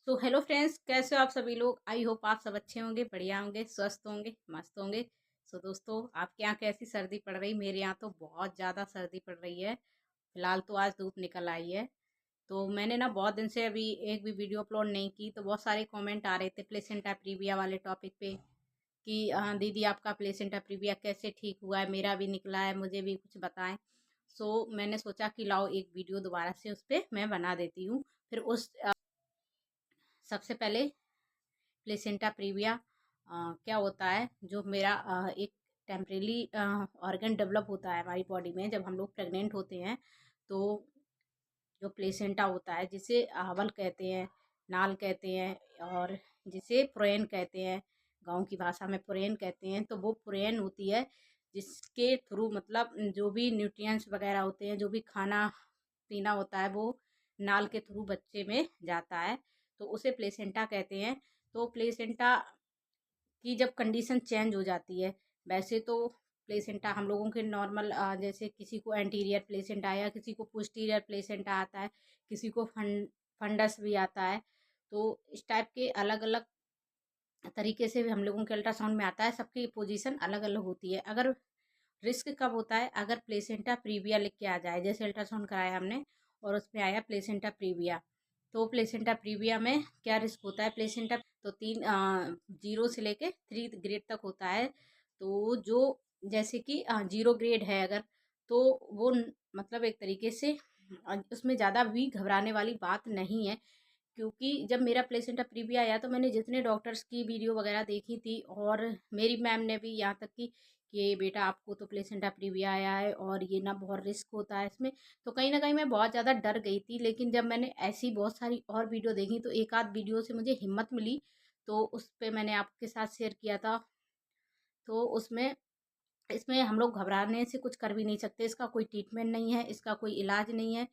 So hello friends, कैसे हो आप सभी लोग। आई होप आप सब अच्छे होंगे, बढ़िया होंगे, स्वस्थ होंगे, मस्त होंगे। सो दोस्तों, आपके यहाँ कैसी सर्दी पड़ रही। मेरे यहाँ तो बहुत ज़्यादा सर्दी पड़ रही है। फिलहाल तो आज धूप निकल आई है। तो मैंने ना बहुत दिन से अभी एक भी वीडियो अपलोड नहीं की, तो बहुत सारे कमेंट आ रहे थे प्लेसेंटा प्रीविया वाले टॉपिक पे कि दीदी आपका प्लेसेंटा प्रीविया कैसे ठीक हुआ है, मेरा भी निकला है, मुझे भी कुछ बताएं। सो मैंने सोचा कि लाओ एक वीडियो दोबारा से उस पर मैं बना देती हूँ। फिर उस सबसे पहले प्लेसेंटा प्रीविया क्या होता है। जो मेरा एक टेम्परेली ऑर्गन डेवलप होता है हमारी बॉडी में जब हम लोग प्रेग्नेंट होते हैं। तो जो प्लेसेंटा होता है, जिसे हवल कहते हैं, नाल कहते हैं, और जिसे पुरैन कहते हैं, गांव की भाषा में पुरैन कहते हैं। तो वो पुरैन होती है जिसके थ्रू मतलब जो भी न्यूट्रिएंट्स वगैरह होते हैं, जो भी खाना पीना होता है, वो नाल के थ्रू बच्चे में जाता है। तो उसे प्लेसेंटा कहते हैं। तो प्लेसेंटा की जब कंडीशन चेंज हो जाती है, वैसे तो प्लेसेंटा हम लोगों के नॉर्मल जैसे किसी को एंटीरियर प्लेसेंटा या किसी को पोस्टीरियर प्लेसेंटा आता है, किसी को फंडस भी आता है। तो इस टाइप के अलग अलग तरीके से भी हम लोगों के अल्ट्रासाउंड में आता है। सबकी पोजीशन अलग अलग होती है। अगर रिस्क कब होता है, अगर प्लेसेंटा प्रीविया लिख के आ जाए, जैसे अल्ट्रासाउंड कराया हमने और उसमें आया प्लेसेंटा प्रीविया। तो प्लेसेंटा प्रीविया में क्या रिस्क होता है। प्लेसेंटा तो 0 से लेके 3 ग्रेड तक होता है। तो जो जैसे कि 0 ग्रेड है अगर, तो वो मतलब एक तरीके से उसमें ज़्यादा भी घबराने वाली बात नहीं है। क्योंकि जब मेरा प्लेसेंटा प्रीविया आया तो मैंने जितने डॉक्टर्स की वीडियो वगैरह देखी थी, और मेरी मैम ने भी यहाँ तक कि बेटा आपको तो प्लेसेंटा प्रीविया आया है और ये ना बहुत रिस्क होता है इसमें। तो कहीं ना कहीं मैं बहुत ज़्यादा डर गई थी। लेकिन जब मैंने ऐसी बहुत सारी और वीडियो देखी तो एक आध वीडियो से मुझे हिम्मत मिली, तो उस पर मैंने आपके साथ शेयर किया था। तो उसमें इसमें हम लोग घबराने से कुछ कर भी नहीं सकते। इसका कोई ट्रीटमेंट नहीं है, इसका कोई इलाज नहीं है।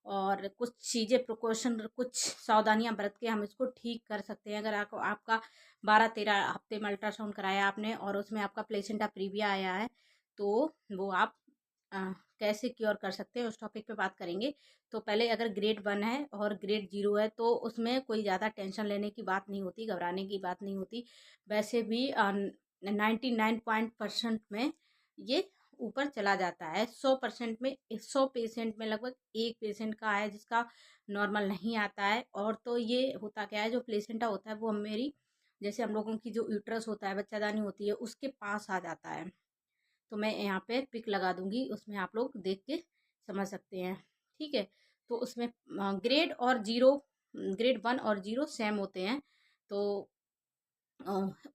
और कुछ चीज़ें प्रिकॉशन, कुछ सावधानियां बरत के हम इसको ठीक कर सकते हैं। अगर आपको आपका 12-13 हफ्ते में अल्ट्रासाउंड कराया आपने और उसमें आपका प्लेसेंटा प्रीविया आया है, तो वो आप कैसे क्योर कर सकते हैं, उस टॉपिक पे बात करेंगे। तो पहले अगर ग्रेड 1 है और ग्रेड 0 है, तो उसमें कोई ज़्यादा टेंशन लेने की बात नहीं होती, घबराने की बात नहीं होती। वैसे भी 99% में ये ऊपर चला जाता है। 100% में 100 पेशेंट में लगभग एक पेशेंट का है जिसका नॉर्मल नहीं आता है। और तो ये होता क्या है, जो प्लेसेंटा होता है वो मेरी जैसे हम लोगों की जो यूट्रस होता है, बच्चादानी होती है, उसके पास आ जाता है। तो मैं यहाँ पे पिक लगा दूंगी, उसमें आप लोग देख के समझ सकते हैं। ठीक है। तो उसमें ग्रेड 1 और 0 सेम होते हैं। तो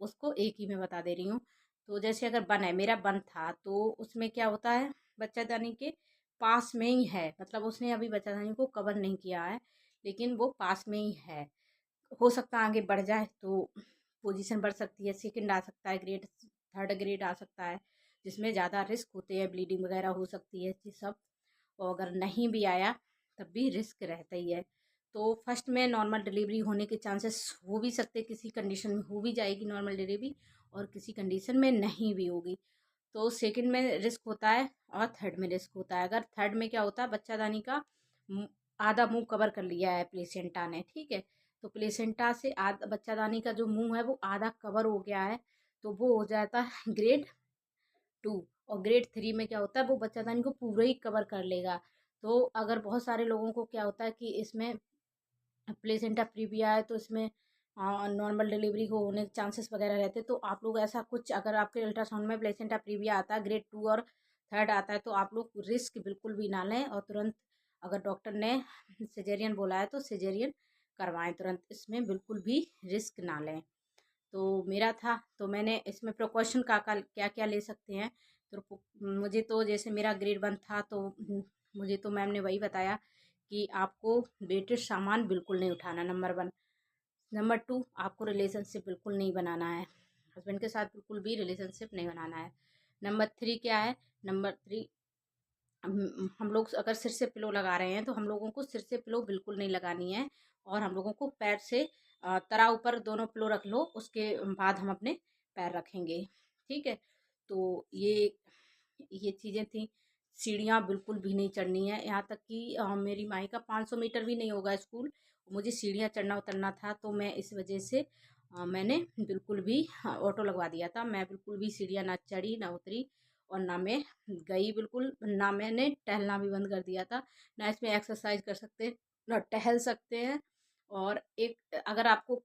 उसको एक ही मैं बता दे रही हूँ। तो जैसे अगर बन है, मेरा बन था, तो उसमें क्या होता है, बच्चादानी के पास में ही है, मतलब उसने अभी बच्चादानी को कवर नहीं किया है, लेकिन वो पास में ही है। हो सकता है आगे बढ़ जाए तो पोजीशन बढ़ सकती है, सेकंड आ सकता है, ग्रेड 3rd ग्रेड आ सकता है, जिसमें ज़्यादा रिस्क होते हैं, ब्लीडिंग वगैरह हो सकती है, ये सब। और अगर नहीं भी आया तब भी रिस्क रहता ही है। तो फर्स्ट में नॉर्मल डिलीवरी होने के चांसेस हो भी सकते, किसी कंडीशन में हो भी जाएगी नॉर्मल डिलीवरी, और किसी कंडीशन में नहीं भी होगी। तो सेकंड में रिस्क होता है और थर्ड में रिस्क होता है। अगर थर्ड में क्या होता है, बच्चादानी का आधा मुंह कवर कर लिया है प्लेसेंटा ने, ठीक है। तो प्लेसेंटा से आधा बच्चादानी का जो मुंह है वो आधा कवर हो गया है, तो वो हो जाता है ग्रेड 2। और ग्रेड 3 में क्या होता है, वो बच्चादानी को पूरा ही कवर कर लेगा। तो अगर बहुत सारे लोगों को क्या होता है कि इसमें प्लेसेंटा प्रीविया है, तो इसमें नॉर्मल डिलीवरी हो होने के चांसेस वगैरह रहते हैं। तो आप लोग ऐसा कुछ, अगर आपके अल्ट्रासाउंड में प्लेसेंटा प्रीविया आता है, ग्रेड 2 और थर्ड आता है, तो आप लोग रिस्क बिल्कुल भी ना लें, और तुरंत अगर डॉक्टर ने सिजेरियन बोला है तो सिजेरियन करवाएं तुरंत। इसमें बिल्कुल भी रिस्क ना लें। तो मेरा था, तो मैंने इसमें प्रिकॉशन का क्या क्या ले सकते हैं। तो मुझे तो जैसे मेरा ग्रेड 1 था, तो मुझे तो मैम ने वही बताया कि आपको वेटेड सामान बिल्कुल नहीं उठाना, नंबर 1। नंबर 2, आपको रिलेशनशिप बिल्कुल नहीं बनाना है, हस्बैंड के साथ बिल्कुल भी रिलेशनशिप नहीं बनाना है। नंबर 3 क्या है, नंबर 3, हम लोग अगर सिर से पिलो लगा रहे हैं तो हम लोगों को सिर से पिलो बिल्कुल नहीं लगानी है, और हम लोगों को पैर से तरा ऊपर दोनों पिलो रख लो, उसके बाद हम अपने पैर रखेंगे। ठीक है। तो ये चीज़ें थी। सीढ़ियाँ बिल्कुल भी नहीं चढ़नी है, यहाँ तक कि मेरी माई का 500 मीटर भी नहीं होगा स्कूल, मुझे सीढ़ियाँ चढ़ना उतरना था, तो मैं इस वजह से मैंने बिल्कुल भी ऑटो लगवा दिया था। मैं बिल्कुल भी सीढ़ियाँ ना चढ़ी ना उतरी, और ना मैं गई बिल्कुल, ना मैंने टहलना भी बंद कर दिया था। ना इसमें एक्सरसाइज कर सकते, ना टहल सकते हैं। और एक अगर आपको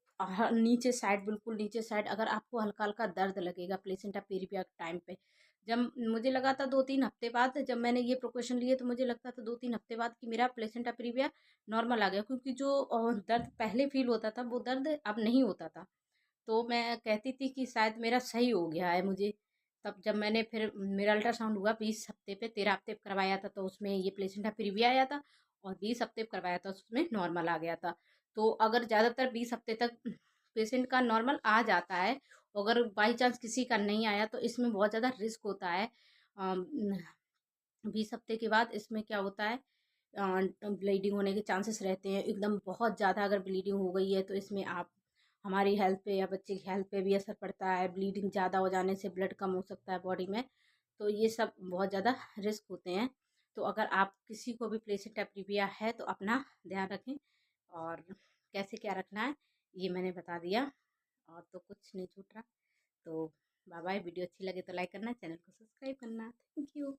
नीचे साइड, बिल्कुल नीचे साइड अगर आपको हल्का हल्का दर्द लगेगा प्लेसेंटा पेरिविया के टाइम पे, जब मुझे लगा था 2-3 हफ्ते बाद, जब मैंने ये प्रिकॉशन लिए तो मुझे लगता था 2-3 हफ्ते बाद कि मेरा प्लेसेंटा पेरिविया नॉर्मल आ गया, क्योंकि जो दर्द पहले फील होता था वो दर्द अब नहीं होता था। तो मैं कहती थी कि शायद मेरा सही हो गया है मुझे। तब जब मैंने फिर मेरा अल्ट्रासाउंड हुआ 20 हफ्ते पे, 13 हफ्ते पे करवाया था, तो उसमें ये प्लेसेंटा प्रीविया आया था। और 20 हफ्ते पे करवाया था उसमें नॉर्मल आ गया था। तो अगर ज़्यादातर 20 हफ्ते तक पेशेंट का नॉर्मल आ जाता है, अगर बाई चांस किसी का नहीं आया तो इसमें बहुत ज़्यादा रिस्क होता है। 20 हफ्ते के बाद इसमें क्या होता है, ब्लीडिंग होने के चांसेस रहते हैं एकदम बहुत ज़्यादा। अगर ब्लीडिंग हो गई है तो इसमें आप हमारी हेल्थ पे या बच्चे की हेल्थ पे भी असर पड़ता है। ब्लीडिंग ज़्यादा हो जाने से ब्लड कम हो सकता है बॉडी में। तो ये सब बहुत ज़्यादा रिस्क होते हैं। तो अगर आप किसी को भी प्लेसेंटा प्रीविया है तो अपना ध्यान रखें, और कैसे क्या रखना है ये मैंने बता दिया, और तो कुछ नहीं छूट रहा। तो बाय बाय। वीडियो अच्छी लगे तो लाइक करना, चैनल को सब्सक्राइब करना। Thank you.